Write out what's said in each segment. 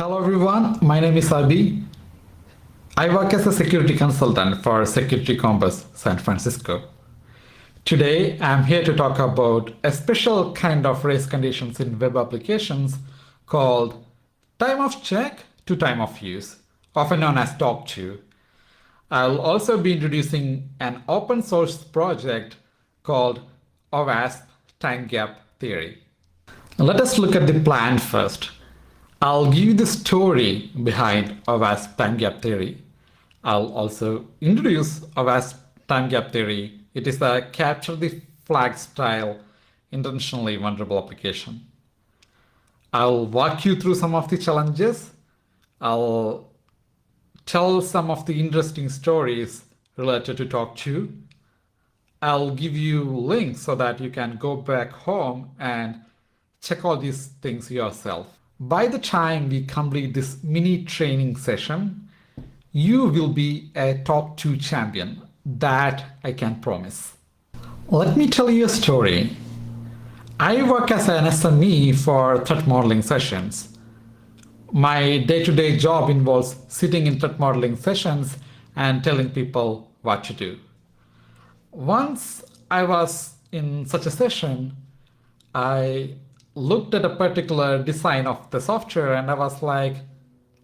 Hello everyone, my name is Abhi. I work as a security consultant for Security Compass San Francisco. Today I'm here to talk about a special kind of race conditions in web applications called time of check to time of use, often known as TOCTOU. I'll also be introducing an open source project called OWASP TimeGap theory. Let us look at the plan first. I'll give you the story behind OWASP TimeGap theory. I'll also introduce OWASP TimeGap theory. It is a capture the flag style intentionally vulnerable application. I'll walk you through some of the challenges. I'll tell some of the interesting stories related to TOCTOU. I'll give you links so that you can go back home and check all these things yourself. By the time we complete this mini training session, you will be a TOCTOU champion. That I can promise. Let me tell you a story. I work as an SME for threat modeling sessions. My day-to-day job involves sitting in threat modeling sessions and telling people what to do. Once I was in such a session, I looked at a particular design of the software and I was like,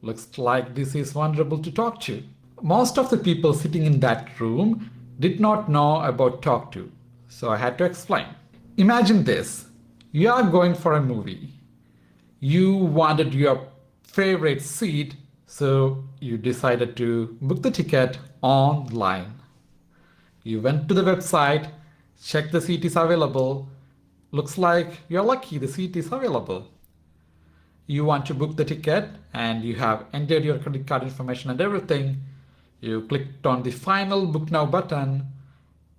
looks like this is vulnerable to TOCTOU. Most of the people sitting in that room did not know about TOCTOU, so I had to explain. Imagine this, you are going for a movie. You wanted your favorite seat, so you decided to book the ticket online. You went to the website, checked the seat is available. Looks like you're lucky the seat is available. You want to book the ticket and you have entered your credit card information and everything. You clicked on the final book now button.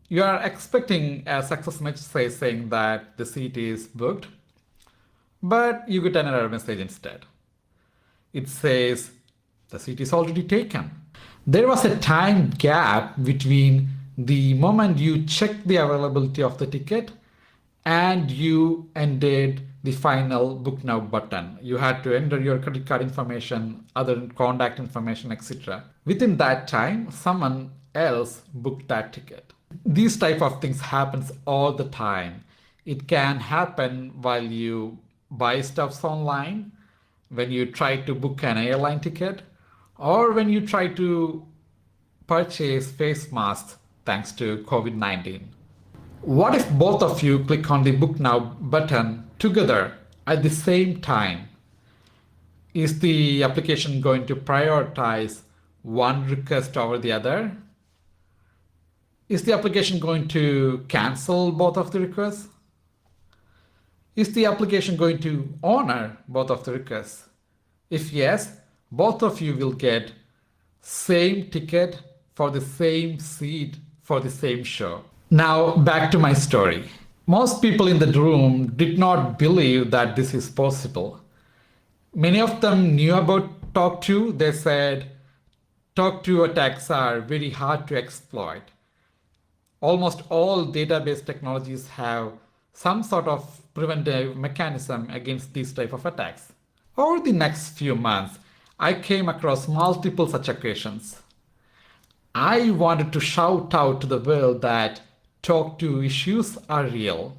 You are expecting a success message saying that the seat is booked, but you get an error message instead. It says the seat is already taken. There was a time gap between the moment you checked the availability of the ticket and you entered the final book now button. You had to enter your credit card information, other contact information, etc. Within that time, someone else booked that ticket. These type of things happens all the time. It can happen while you buy stuffs online, when you try to book an airline ticket, or when you try to purchase face masks thanks to COVID-19. What if both of you click on the book now button together at the same time? Is the application going to prioritize one request over the other? Is the application going to cancel both of the requests? Is the application going to honor both of the requests? If yes, both of you will get same ticket for the same seat for the same show. Now back to my story. Most people in the room did not believe that this is possible. Many of them knew about TOCTOU. They said TOCTOU attacks are very hard to exploit. Almost all database technologies have some sort of preventive mechanism against these type of attacks. Over the next few months, I came across multiple such occasions. I wanted to shout out to the world that TOCTOU issues are real.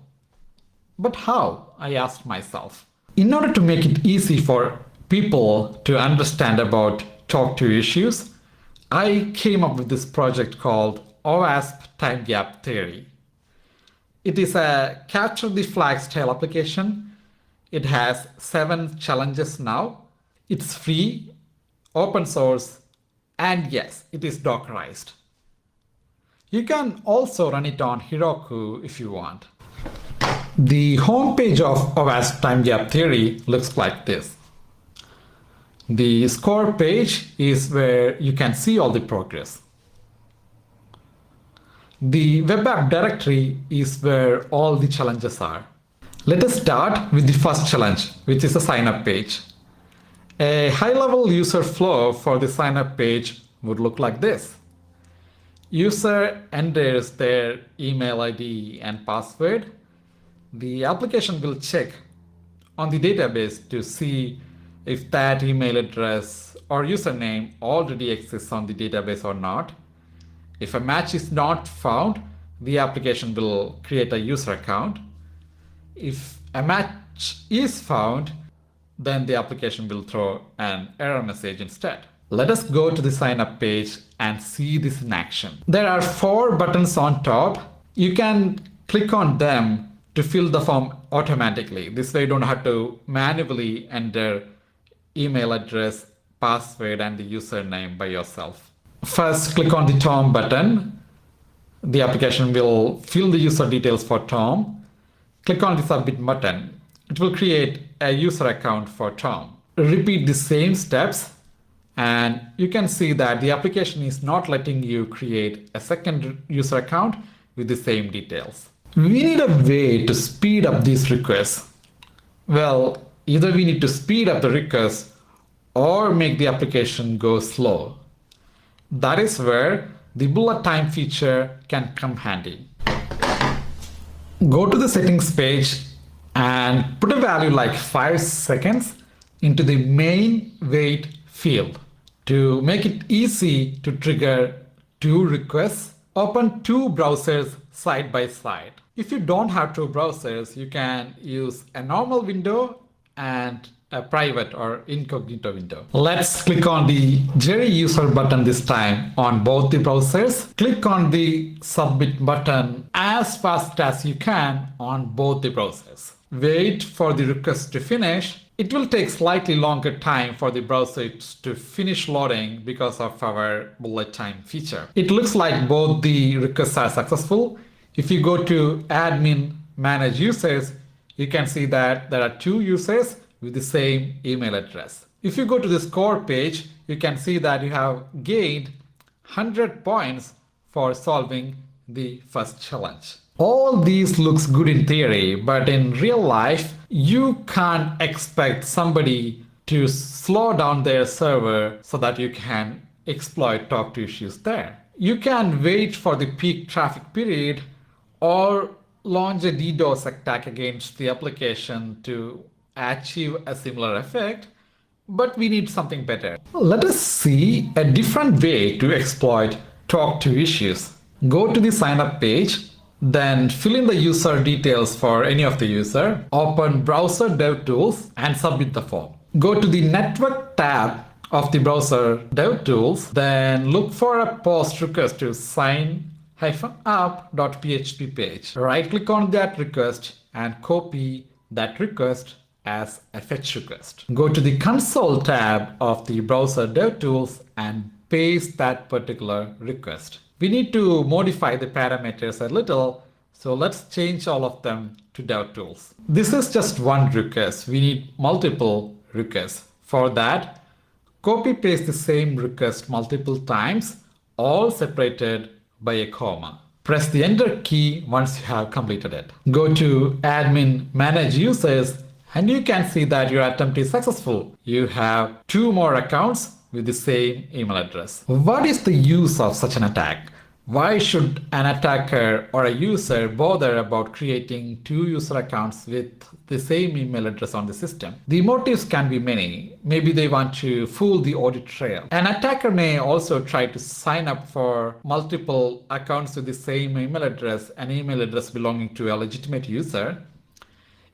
But how? I asked myself. In order to make it easy for people to understand about TOCTOU issues, I came up with this project called OWASP TimeGap theory. It is a capture the flag style application. It has 7 challenges now. It's free, open source, and yes, it is Dockerized. You can also run it on Heroku if you want. The homepage of OWASP TimeGap theory looks like this. The score page is where you can see all the progress. The web app directory is where all the challenges are. Let us start with the first challenge, which is a sign-up page. A high-level user flow for the sign-up page would look like this. User enters their email ID and password. The application will check on the database to see if that email address or username already exists on the database or not. If a match is not found, the application will create a user account. If a match is found, then the application will throw an error message instead. Let us go to the sign up page and see this in action. There are 4 buttons on top. You can click on them to fill the form automatically. This way you don't have to manually enter email address, password, and the username by yourself. First, click on the Tom button. The application will fill the user details for Tom. Click on the Submit button. It will create a user account for Tom. Repeat the same steps, and you can see that the application is not letting you create a second user account with the same details. We need a way to speed up these requests. Well, either we need to speed up the request or make the application go slow. That is where the bullet time feature can come handy. Go to the settings page and put a value like 5 seconds into the main wait field. To make it easy to trigger 2 requests, open 2 browsers side by side. If you don't have 2 browsers, you can use a normal window and a private or incognito window. Let's click on the Jerry user button this time on both the browsers. Click on the Submit button as fast as you can on both the browsers. Wait for the request to finish. It will take slightly longer time for the browser to finish loading because of our bullet time feature. It looks like both the requests are successful. If you go to Admin Manage Users, you can see that there are 2 users with the same email address. If you go to the score page, you can see that you have gained 100 points for solving the first challenge. All these looks good in theory, but in real life, you can't expect somebody to slow down their server so that you can exploit TOCTOU issues there. You can wait for the peak traffic period or launch a DDoS attack against the application to achieve a similar effect, but we need something better. Let us see a different way to exploit TOCTOU issues. Go to the sign up page, then fill in the user details for any of the user, open Browser DevTools and submit the form. Go to the Network tab of the Browser DevTools, then look for a post request to sign-up.php page. Right click on that request and copy that request as a fetch request. Go to the Console tab of the Browser DevTools and paste that particular request. We need to modify the parameters a little, so let's change all of them to DevTools. This is just one request. We need multiple requests. For that, copy paste the same request multiple times, all separated by a comma. Press the Enter key once you have completed it. Go to Admin Manage Users and you can see that your attempt is successful. You have 2 more accounts with the same email address. What is the use of such an attack? Why should an attacker or a user bother about creating 2 user accounts with the same email address on the system? The motives can be many. Maybe they want to fool the audit trail. An attacker may also try to sign up for multiple accounts with the same email address, an email address belonging to a legitimate user.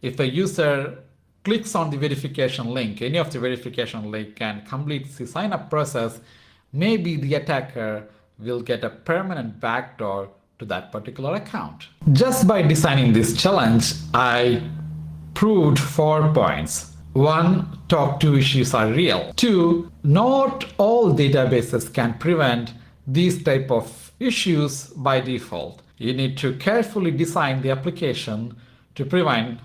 If a user clicks on the verification link, any of the verification link, and completes the sign up process, maybe the attacker will get a permanent backdoor to that particular account. Just by designing this challenge, I proved 4 points. 1, TOCTOU issues are real. 2, not all databases can prevent these type of issues by default. You need to carefully design the application to prevent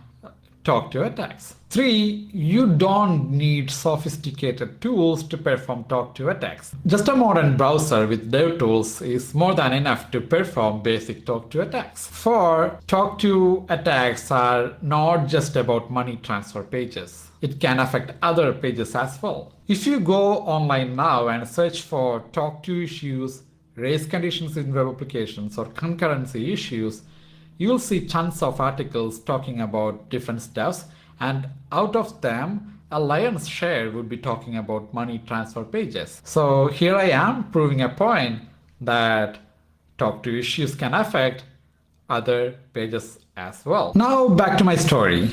TOCTOU attacks. 3, you don't need sophisticated tools to perform TOCTOU attacks. Just a modern browser with DevTools is more than enough to perform basic TOCTOU attacks. 4, TOCTOU attacks are not just about money transfer pages. It can affect other pages as well. If you go online now and search for TOCTOU issues, race conditions in web applications, or concurrency issues, you will see tons of articles talking about different stuffs, and out of them, a lion's share would be talking about money transfer pages. So here I am proving a point that TOCTOU issues can affect other pages as well. Now back to my story.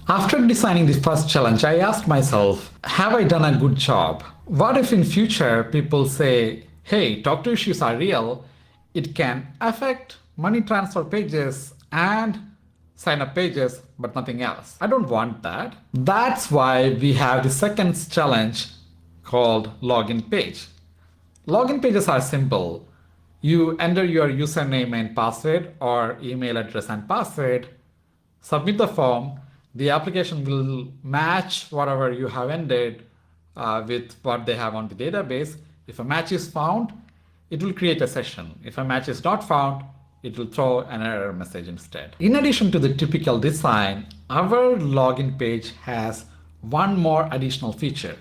After designing the first challenge, I asked myself, have I done a good job? What if in future people say, hey, TOCTOU issues are real, it can affect money transfer pages and sign up pages, but nothing else. I don't want that. That's why we have the second challenge called login page. Login pages are simple. You enter your username and password or email address and password, submit the form, the application will match whatever you have entered with what they have on the database. If a match is found, it will create a session. If a match is not found, it will throw an error message instead. In addition to the typical design, our login page has one more additional feature.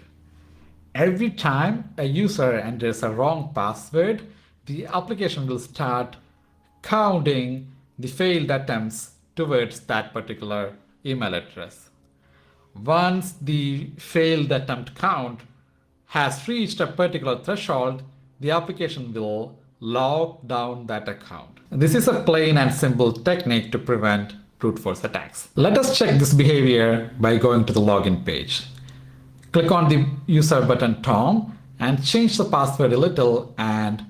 Every time a user enters a wrong password, the application will start counting the failed attempts towards that particular email address. Once the failed attempt count has reached a particular threshold, the application will lock down that account. This is a plain and simple technique to prevent brute force attacks. Let us check this behavior by going to the login page. Click on the user button Tom and change the password a little and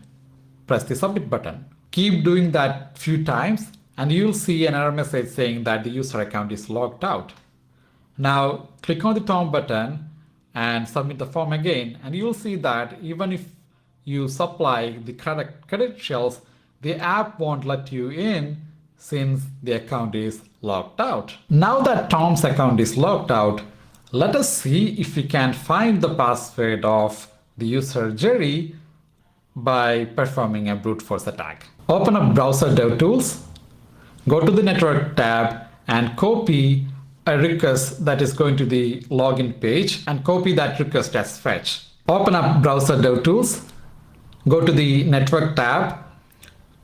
press the submit button. Keep doing that few times and you'll see an error message saying that the user account is logged out. Now click on the Tom button and submit the form again, and you'll see that even if you supply the correct credentials, the app won't let you in since the account is logged out. Now that Tom's account is logged out, let us see if we can find the password of the user Jerry by performing a brute force attack. Open up Browser DevTools, go to the Network tab and copy a request that is going to the login page and copy that request as fetch. Open up Browser DevTools, go to the Network tab,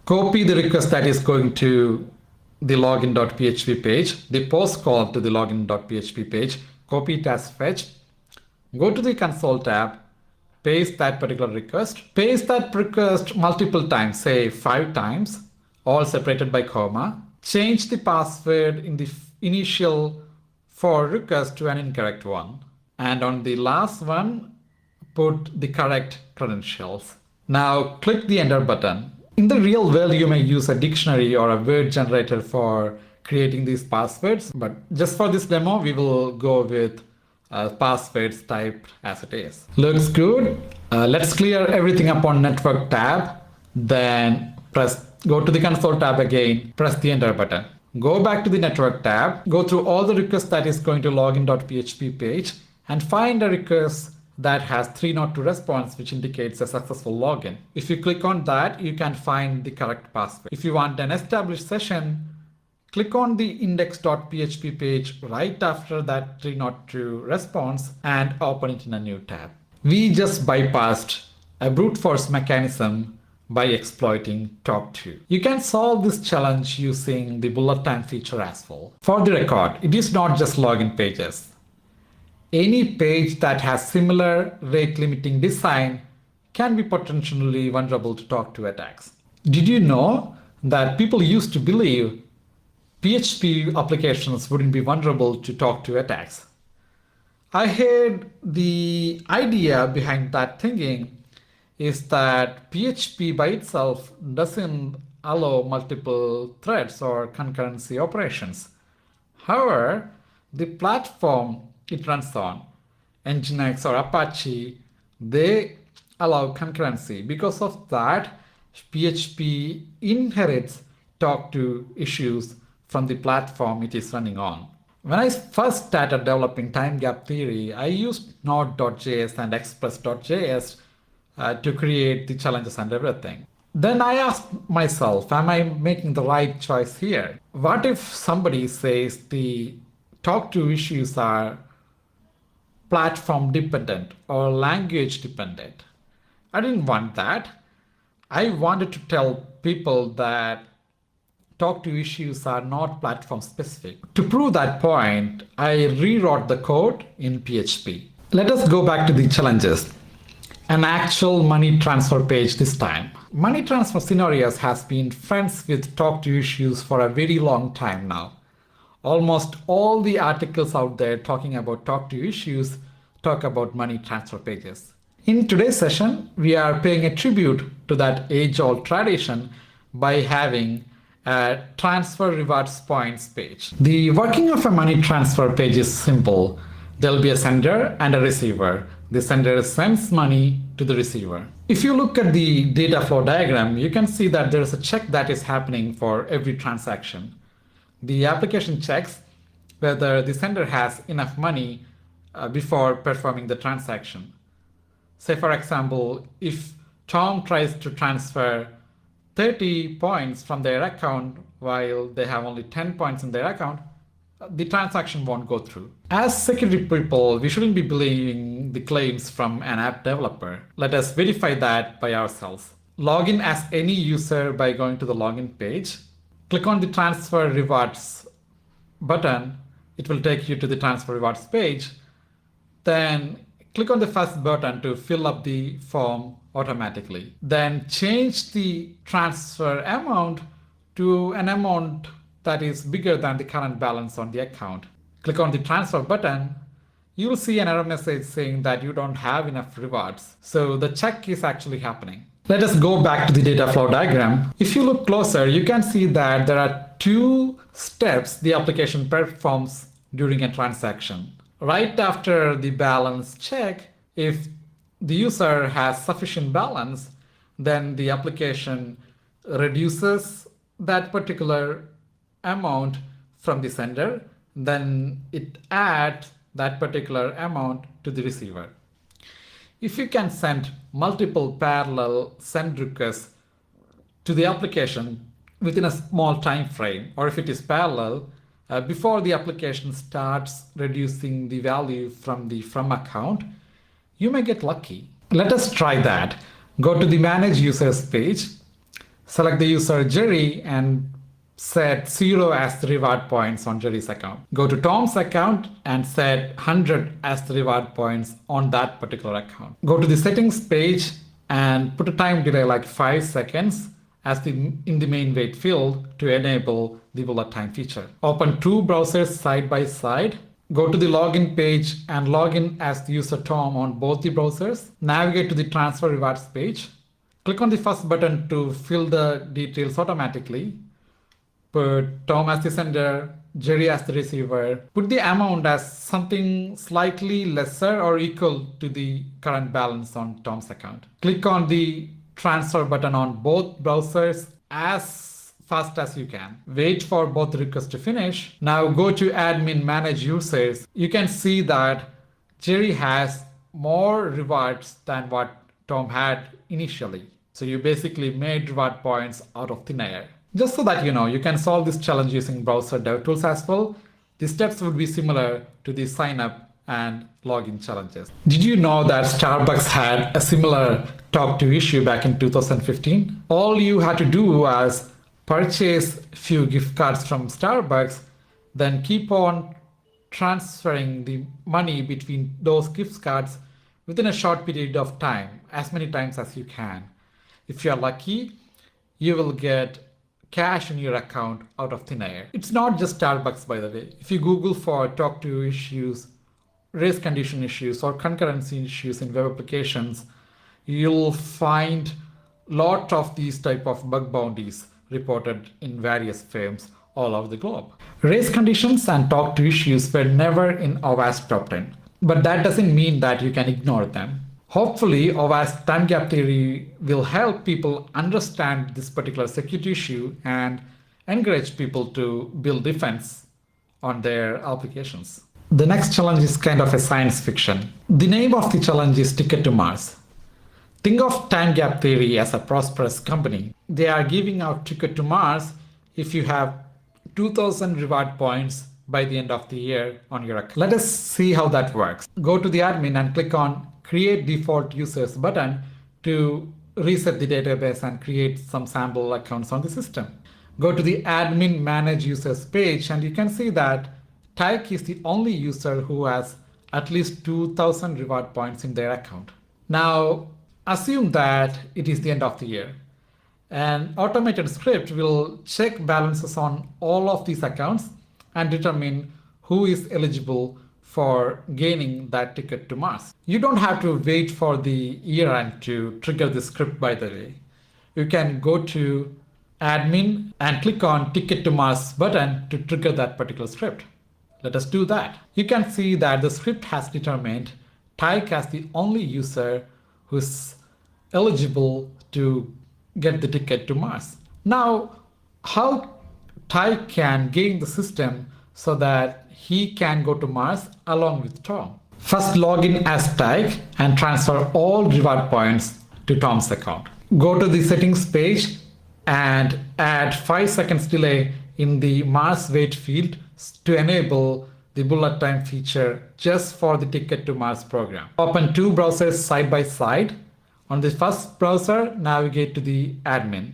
copy the request that is going to the login.php page, the post call to the login.php page, copy it as fetch, go to the console tab, paste that particular request, paste that request multiple times, say 5 times, all separated by comma, change the password in the initial for request to an incorrect one, and on the last one, put the correct credentials. Now click the enter button. In the real world, you may use a dictionary or a word generator for creating these passwords, but just for this demo, we will go with passwords typed as it is. Looks good. Let's clear everything up on Network tab, then go to the console tab again, press the enter button. Go back to the Network tab, go through all the requests that is going to login.php page and find a request that has 302 response, which indicates a successful login. If you click on that, you can find the correct password. If you want an established session, click on the index.php page right after that 302 response and open it in a new tab. We just bypassed a brute force mechanism by exploiting TOCTOU. You can solve this challenge using the bullet time feature as well. For the record, it is not just login pages. Any page that has similar rate limiting design can be potentially vulnerable to TOCTOU attacks. Did you know that people used to believe PHP applications wouldn't be vulnerable to TOCTOU attacks? I heard the idea behind that thinking is that PHP by itself doesn't allow multiple threads or concurrency operations. However, the platform it runs on, Nginx or Apache, they allow concurrency. Because of that, PHP inherits TOCTOU issues from the platform it is running on. When I first started developing TimeGap theory, I used Node.js and Express.js to create the challenges and everything. Then I asked myself, am I making the right choice here? What if somebody says the TOCTOU issues are platform dependent or language dependent? I didn't want that. I wanted to tell people that TOCTOU issues are not platform specific. To prove that point, I rewrote the code in PHP. Let us go back to the challenges. An actual money transfer page this time. Money transfer scenarios has been friends with TOCTOU issues for a very long time now. Almost all the articles out there talking about TOCTOU issues talk about money transfer pages. In today's session, we are paying a tribute to that age-old tradition by having a transfer rewards points page. The working of a money transfer page is simple. There'll be a sender and a receiver. The sender sends money to the receiver. If you look at the data flow diagram, you can see that there is a check that is happening for every transaction. The application checks whether the sender has enough money before performing the transaction. Say, for example, if Tom tries to transfer 30 points from their account while they have only 10 points in their account, the transaction won't go through. As security people, we shouldn't be believing the claims from an app developer. Let us verify that by ourselves. Log in as any user by going to the login page. Click on the transfer rewards button. It will take you to the transfer rewards page. Then click on the first button to fill up the form automatically. Then change the transfer amount to an amount that is bigger than the current balance on the account. Click on the transfer button. You will see an error message saying that you don't have enough rewards. So the check is actually happening. Let us go back to the data flow diagram. If you look closer, you can see that there are two steps the application performs during a transaction. Right after the balance check, if the user has sufficient balance, then the application reduces that particular amount from the sender, then it adds that particular amount to the receiver. If you can send multiple parallel send requests to the application within a small time frame, or if it is parallel, before the application starts reducing the value from the from account, you may get lucky. Let us try that. Go to the Manage Users page, select the user Jerry and set 0 as the reward points on Jerry's account. Go to Tom's account and set 100 as the reward points on that particular account. Go to the settings page and put a time delay like 5 seconds in the main wait field to enable the bullet time feature. Open two browsers side by side. Go to the login page and log in as the user Tom on both the browsers. Navigate to the transfer rewards page. Click on the first button to fill the details automatically. Put Tom as the sender, Jerry as the receiver. Put the amount as something slightly lesser or equal to the current balance on Tom's account. Click on the transfer button on both browsers as fast as you can. Wait for both requests to finish. Now go to admin manage users. You can see that Jerry has more rewards than what Tom had initially. So you basically made reward points out of thin air. Just so that you can solve this challenge using browser dev tools as well. The steps would be similar to the sign up and login challenges. Did you know that Starbucks had a similar TOCTOU issue back in 2015? All you had to do was purchase a few gift cards from Starbucks, then keep on transferring the money between those gift cards within a short period of time, as many times as you can. If you're lucky, you will get cash in your account out of thin air. It's not just Starbucks, by the way. If you Google for TOCTOU issues, race condition issues, or concurrency issues in web applications, you'll find a lot of these type of bug bounties reported in various firms all over the globe. Race conditions and TOCTOU issues were never in OWASP top 10, but that doesn't mean that you can ignore them. Hopefully, OWASP TimeGap theory will help people understand this particular security issue and encourage people to build defense on their applications. The next challenge is kind of a science fiction. The name of the challenge is Ticket to Mars. Think of TimeGap theory as a prosperous company. They are giving out Ticket to Mars if you have 2000 reward points by the end of the year on your account. Let us see how that works. Go to the admin and click on Create Default Users button to reset the database and create some sample accounts on the system. Go to the admin manage users page and you can see that Tyke is the only user who has at least 2000 reward points in their account. Now, assume that it is the end of the year. An automated script will check balances on all of these accounts and determine who is eligible for gaining that ticket to Mars. You don't have to wait for the year end to trigger the script, by the way. You can go to admin and click on ticket to Mars button to trigger that particular script. Let us do that. You can see that the script has determined Tyke as the only user who's eligible to get the ticket to Mars. Now, how Tyke can gain the system so that he can go to Mars along with Tom? First, log in as Tyke and transfer all reward points to Tom's account. Go to the settings page and add 5 seconds delay in the Mars wait field to enable the bullet time feature just for the Ticket to Mars program. Open two browsers side by side. On the first browser, navigate to the admin.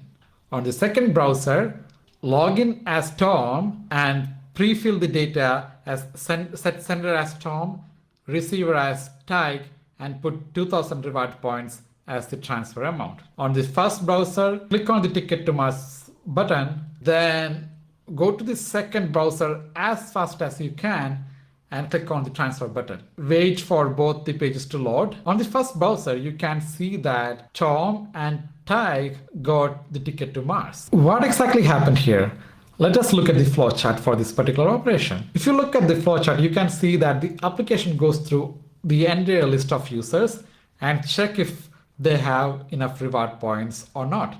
On the second browser, log in as Tom and pre-fill the data as set sender as Tom, receiver as Tyke, and put 2000 reward points as the transfer amount. On the first browser, click on the Ticket to Mars button, then go to the second browser as fast as you can and click on the transfer button. Wait for both the pages to load. On the first browser, you can see that Tom and Tyke got the ticket to Mars. What exactly happened here? Let us look at the flowchart for this particular operation. If you look at the flowchart, you can see that the application goes through the entire list of users and check if they have enough reward points or not.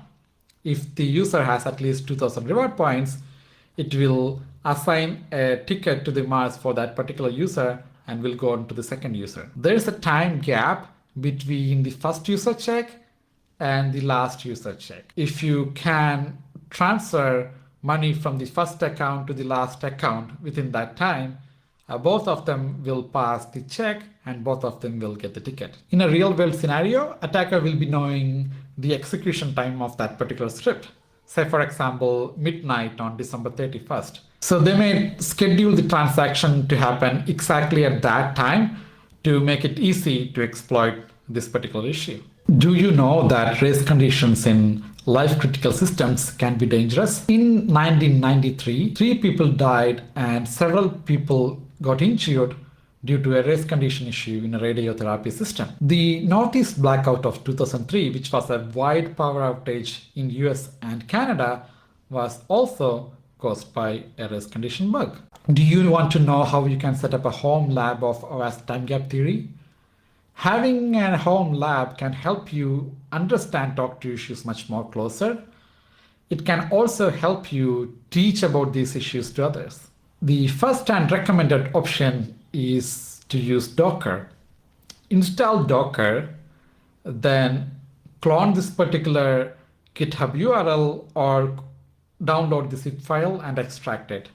If the user has at least 2000 reward points, it will assign a ticket to the Mars for that particular user and will go on to the second user. There is a time gap between the first user check and the last user check. If you can transfer money from the first account to the last account within that time, both of them will pass the check and both of them will get the ticket. In a real world scenario, attacker will be knowing the execution time of that particular script. Say for example, midnight on December 31st. So they may schedule the transaction to happen exactly at that time to make it easy to exploit this particular issue. Do you know that race conditions in life critical systems can be dangerous? In 1993, 3 people died and several people got injured due to a race condition issue in a radiotherapy system. The Northeast blackout of 2003, which was a wide power outage in US and Canada, was also caused by a race condition bug. Do you want to know how you can set up a home lab of OWASP TimeGap theory? Having a home lab can help you understand TOCTOU issues much more closer. It can also help you teach about these issues to others. The first and recommended option is to use Docker. Install Docker, then clone this particular GitHub URL or download the zip file and extract it.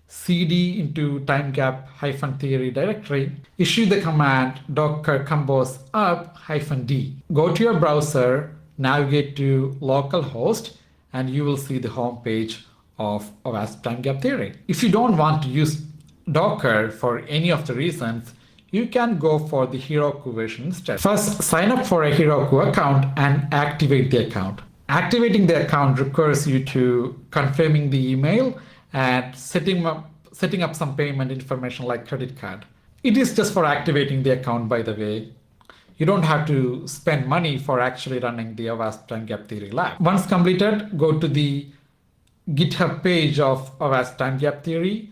cd into timegap-theory directory, issue the command docker compose up-d. Go to your browser, navigate to localhost, and you will see the home page of OWASP TimeGap theory. If you don't want to use Docker for any of the reasons, you can go for the Heroku version instead. First, sign up for a Heroku account and activate the account. Activating the account requires you to confirming the email and setting up some payment information like credit card. It is just for activating the account, by the way. You don't have to spend money for actually running the OWASP TimeGap theory lab. Once completed, go to the GitHub page of OWASP TimeGap theory,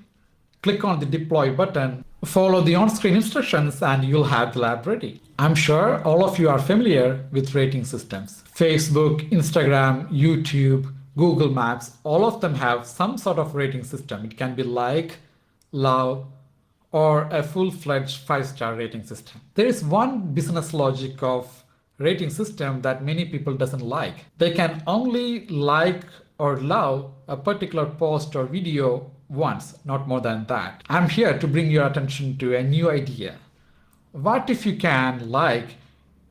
click on the deploy button, follow the on-screen instructions, and you'll have the lab ready. I'm sure all of you are familiar with rating systems. Facebook, Instagram, YouTube, Google Maps, all of them have some sort of rating system. It can be like, love, or a full-fledged 5-star rating system. There is one business logic of rating system that many people doesn't like. They can only like or love a particular post or video once, not more than that. I'm here to bring your attention to a new idea. What if you can like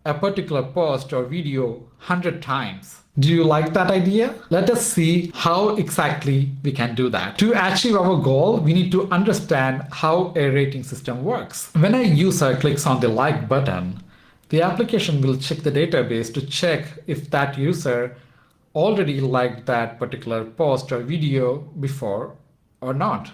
a particular post or video 100 times. Do you like that idea? Let us see how exactly we can do that. To achieve our goal, we need to understand how a rating system works. When a user clicks on the like button, the application will check the database to check if that user already liked that particular post or video before or not.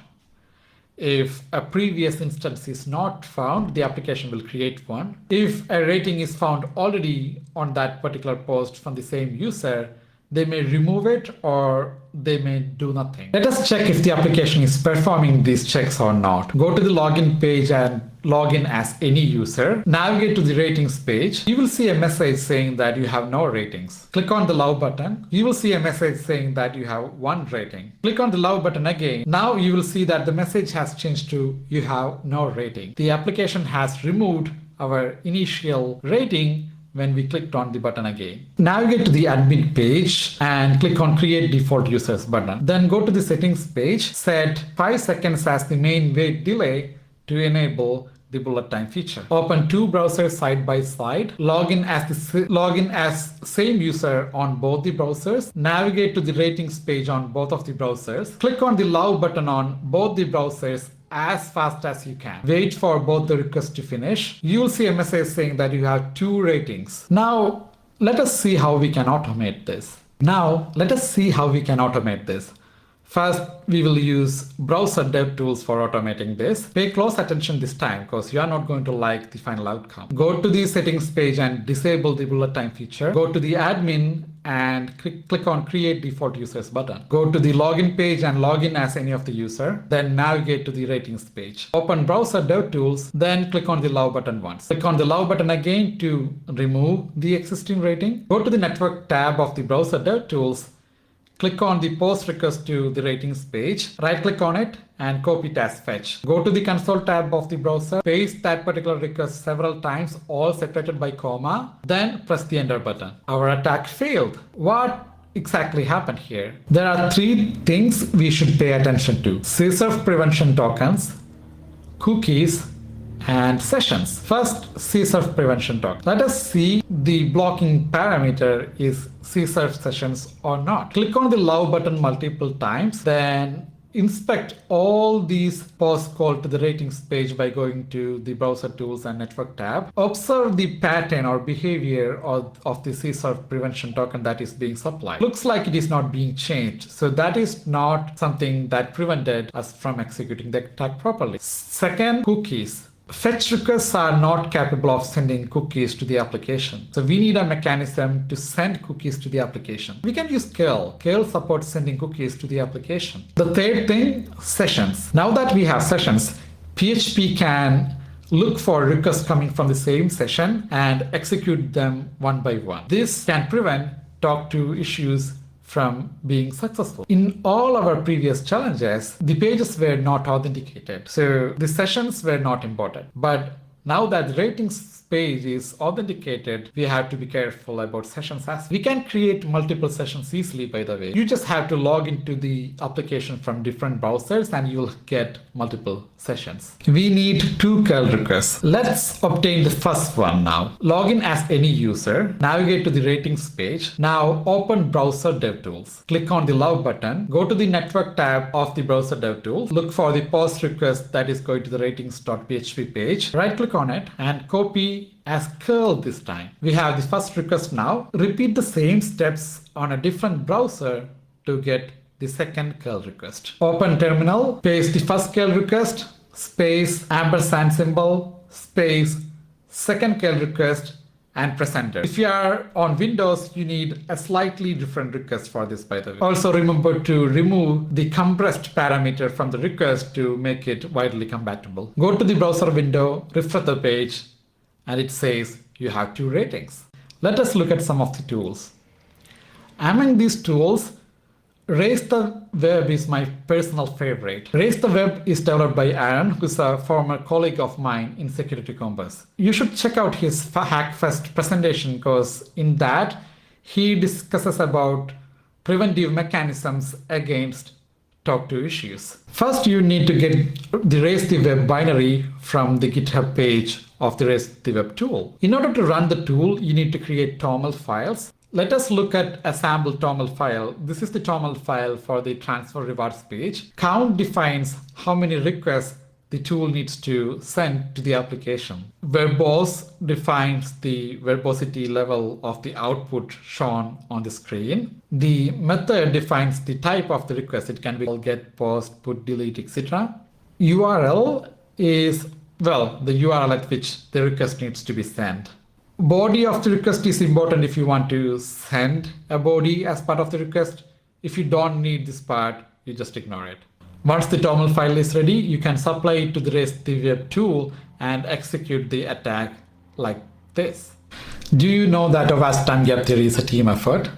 If a previous instance is not found, the application will create one. If a rating is found already on that particular post from the same user, they may remove it or they may do nothing. Let us check if the application is performing these checks or not. Go to the login page and log in as any user. Navigate to the ratings page. You will see a message saying that you have no ratings. Click on the love button. You will see a message saying that you have 1 rating. Click on the love button again. Now you will see that the message has changed to you have no rating. The application has removed our initial rating when we clicked on the button again. Navigate to the admin page and click on create default users button. Then go to the settings page, set 5 seconds as the main wait delay to enable the bullet time feature. Open 2 browsers side by side. Log in as same user on both the browsers. Navigate to the ratings page on both of the browsers. Click on the love button on both the browsers as fast as you can. Wait for both the requests to finish. You will see a message saying that you have 2 ratings. Now, let us see how we can automate this. First, we will use browser dev tools for automating this. Pay close attention this time because you are not going to like the final outcome. Go to the settings page and disable the bullet time feature. Go to the admin and click on create default users button. Go to the login page and log in as any of the user. Then navigate to the ratings page. Open browser dev tools, then click on the love button once. Click on the love button again to remove the existing rating. Go to the network tab of the browser dev tools. Click on the post request to the ratings page, right click on it and copy it as fetch. Go to the console tab of the browser, paste that particular request several times, all separated by comma, then press the enter button. Our attack failed. What exactly happened here? There are 3 things we should pay attention to: CSRF prevention tokens, cookies, and sessions. First, CSRF prevention token. Let us see the blocking parameter is CSRF sessions or not. Click on the love button multiple times, then inspect all these posts called to the ratings page by going to the browser tools and network tab. Observe the pattern or behavior of the CSRF prevention token that is being supplied. Looks like it is not being changed. So that is not something that prevented us from executing the attack properly. Second, cookies. Fetch requests are not capable of sending cookies to the application. So we need a mechanism to send cookies to the application. We can use curl. Curl supports sending cookies to the application. The third thing, sessions. Now that we have sessions, PHP can look for requests coming from the same session and execute them one by one. This can prevent TOCTOU issues from being successful. In all our previous challenges, the pages were not authenticated, so the sessions were not important. But now that the ratings page is authenticated, we have to be careful about sessions as we can create multiple sessions easily, by the way. You just have to log into the application from different browsers and you'll get multiple sessions. We need 2 curl requests. Let's obtain the first one now. Log in as any user. Navigate to the ratings page. Now open browser DevTools. Click on the love button. Go to the network tab of the browser DevTools. Look for the post request that is going to the ratings.php page. Right click on it and copy as curl this time. We have the first request now. Repeat the same steps on a different browser to get the second curl request. Open terminal, paste the first curl request, space, ampersand symbol, space, second curl request, and press enter. If you are on Windows, you need a slightly different request for this, by the way. Also remember to remove the compressed parameter from the request to make it widely compatible. Go to the browser window, refresh the page, and it says you have 2 ratings. Let us look at some of the tools. Among these tools, Raise the Web is my personal favorite. Raise the Web is developed by Aaron, who's a former colleague of mine in Security Compass. You should check out his Hackfest presentation because in that he discusses about preventive mechanisms against TOCTOU issues. First, you need to get the Raise the Web binary from the GitHub page of the REST web tool. In order to run the tool, you need to create TOML files. Let us look at a sample TOML file. This is the TOML file for the transfer rewards page. Count defines how many requests the tool needs to send to the application. Verbose defines the verbosity level of the output shown on the screen. The method defines the type of the request. It can be get, post, put, delete, etc. URL is, well, the URL at which the request needs to be sent. Body of the request is important if you want to send a body as part of the request. If you don't need this part, you just ignore it. Once the TOML file is ready, you can supply it to the REST web tool and execute the attack like this. Do you know that OWASP TimeGap theory is a team effort?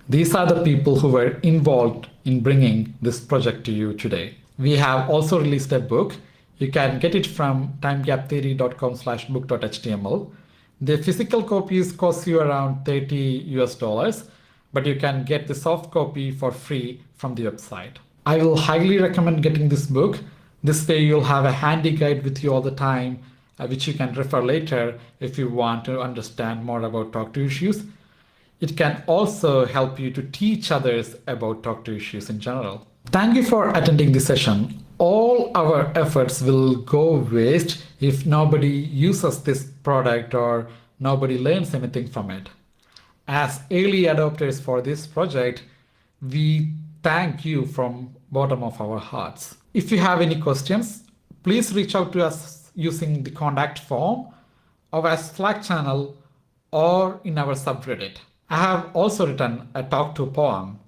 These are the people who were involved in bringing this project to you today. We have also released a book. You can get it from timegaptheory.com/book.html. The physical copies cost you around $30, but you can get the soft copy for free from the website. I will highly recommend getting this book. This way you'll have a handy guide with you all the time, which you can refer later if you want to understand more about TOCTOU issues. It can also help you to teach others about TOCTOU issues in general. Thank you for attending this session. All our efforts will go waste if nobody uses this product or nobody learns anything from it. As early adopters for this project, we thank you from bottom of our hearts. If you have any questions, please reach out to us using the contact form, our Slack channel, or in our subreddit. I have also written a TOCTOU poem.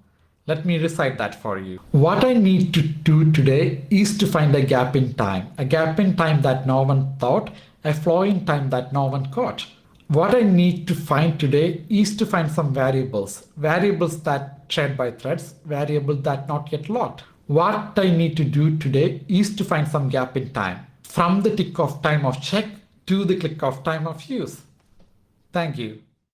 Let me recite that for you. What I need to do today is to find a gap in time that no one thought, a flaw in time that no one caught. What I need to find today is to find some variables that shared by threads, variables that not yet locked. What I need to do today is to find some gap in time, from the tick of time of check to the click of time of use. Thank you.